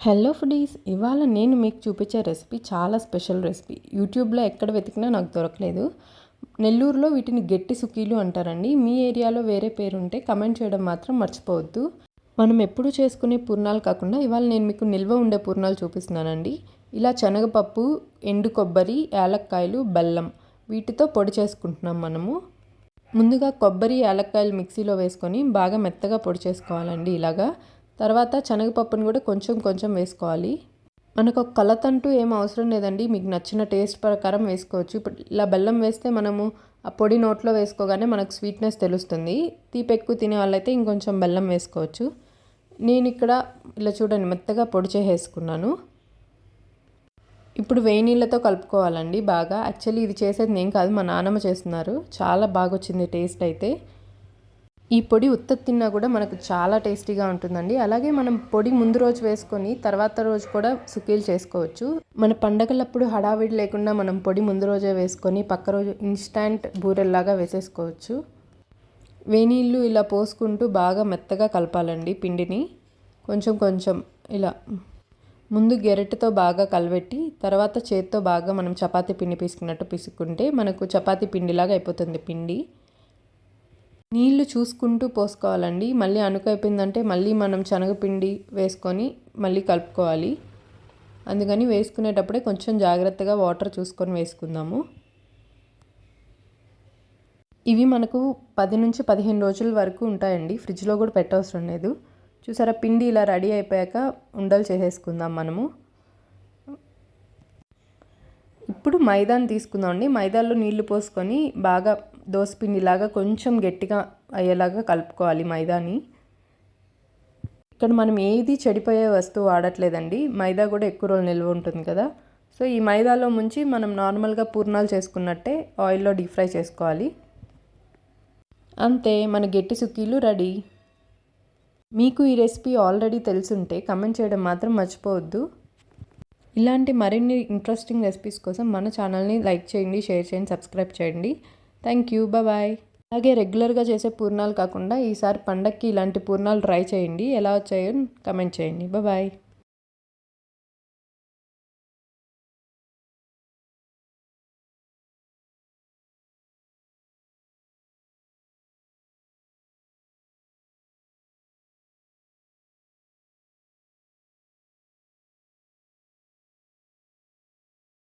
Hello foodies, ఇవాళ నేను మీకు చూపించే రెసిపీ చాలా స్పెషల్ రెసిపీ. యూట్యూబ్లో ఎక్కడ వెతికినా నాకు దొరకలేదు. నెల్లూరులో వీటిని గట్టి సుకీలు అంటారండి. మీ ఏరియాలో వేరే పేరు ఉంటే కమెంట్ చేయడం మాత్రం మర్చిపోవద్దు. మనం ఎప్పుడు చేసుకునే పూర్ణాలు కాకుండా ఇవాళ నేను మీకు నిల్వ ఉండే పూర్ణాలు చూపిస్తున్నానండి. ఇలా శనగపప్పు, ఎండు కొబ్బరి, యాలక్కాయలు, బెల్లం వీటితో పొడి చేసుకుంటున్నాం మనము. ముందుగా కొబ్బరి, యాలక్కాయలు మిక్సీలో వేసుకొని బాగా మెత్తగా పొడి చేసుకోవాలండి ఇలాగా. తర్వాత శనగపప్పును కూడా కొంచెం కొంచెం వేసుకోవాలి. మనకు ఒక కలత అంటూ ఏం అవసరం లేదండి, మీకు నచ్చిన టేస్ట్ ప్రకారం వేసుకోవచ్చు. ఇప్పుడు ఇలా బెల్లం వేస్తే మనము ఆ పొడి నోట్లో వేసుకోగానే మనకు స్వీట్నెస్ తెలుస్తుంది. తీపి ఎక్కువ తినే వాళ్ళైతే ఇంకొంచెం బెల్లం వేసుకోవచ్చు. నేను ఇక్కడ ఇలా చూడండి మెత్తగా పొడి చేసేసుకున్నాను. ఇప్పుడు వేడి నీళ్ళతో కలుపుకోవాలండి బాగా. యాక్చువల్లీ ఇది చేసేది నేను కాదు, మా నాన్నమ్మ చేస్తున్నారు. చాలా బాగా వచ్చింది టేస్ట్ అయితే. ఈ పొడి ఉత్తది తిన్నా కూడా మనకు చాలా టేస్టీగా ఉంటుందండి. అలాగే మనం పొడి ముందు రోజు వేసుకొని తర్వాత రోజు కూడా సుకీలు చేసుకోవచ్చు. మన పండగలప్పుడు హడావిడి లేకుండా మనం పొడి ముందు రోజే వేసుకొని పక్క రోజు ఇన్స్టాంట్ బూరెల్లాగా వేసేసుకోవచ్చు. వేనీళ్ళు ఇలా పోసుకుంటూ బాగా మెత్తగా కలపాలండి పిండిని. కొంచెం కొంచెం ఇలా ముందు గెరటితో బాగా కలబెట్టి తర్వాత చేత్తో బాగా మనం చపాతీ పిండి పీసుకున్నట్టు పీసుకుంటే మనకు చపాతీ పిండిలాగా అయిపోతుంది పిండి. నీళ్లు చూసుకుంటూ పోసుకోవాలండి. మళ్ళీ అణుకైపోయిందంటే మళ్ళీ మనం శనగపిండి వేసుకొని మళ్ళీ కలుపుకోవాలి. అందుకని వేసుకునేటప్పుడే కొంచెం జాగ్రత్తగా వాటర్ చూసుకొని వేసుకుందాము. ఇవి మనకు 10 నుంచి 15 రోజుల వరకు ఉంటాయండి. ఫ్రిడ్జ్లో కూడా పెట్టవసరం లేదు. చూసారా, పిండి ఇలా రెడీ అయిపోయాక ఉండలు చేసేసుకుందాం మనము. ఇప్పుడు మైదాని తీసుకుందామండి. మైదాలో నీళ్లు పోసుకొని బాగా దోసపిండిలాగా కొంచెం గట్టిగా అయ్యేలాగా కలుపుకోవాలి మైదాని. ఇక్కడ మనం ఏది చెడిపోయే వస్తువు వాడట్లేదండి. మైదా కూడా ఎక్కువ రోజులు నిల్వ ఉంటుంది కదా. సో ఈ మైదాలో ముంచి మనం నార్మల్గా పూర్ణాలు చేసుకున్నట్టే ఆయిల్లో డీప్ ఫ్రై చేసుకోవాలి. అంతే, మన గట్టి సుకీలు రెడీ. మీకు ఈ రెసిపీ ఆల్రెడీ తెలుసుంటే కమెంట్ చేయడం మాత్రం మర్చిపోవద్దు. ఇలాంటి మరిన్ని ఇంట్రెస్టింగ్ రెసిపీస్ కోసం మన ఛానల్ని లైక్ చేయండి, షేర్ చేయండి, సబ్స్క్రైబ్ చేయండి. Thank you, bye. అలాగే రెగ్యులర్గా చేసే పూర్ణాలు కాకుండా ఈసారి పండక్కి ఇలాంటి పూర్ణాలు ట్రై చేయండి. ఎలా వచ్చాయో కమెంట్ చేయండి. బాయ్.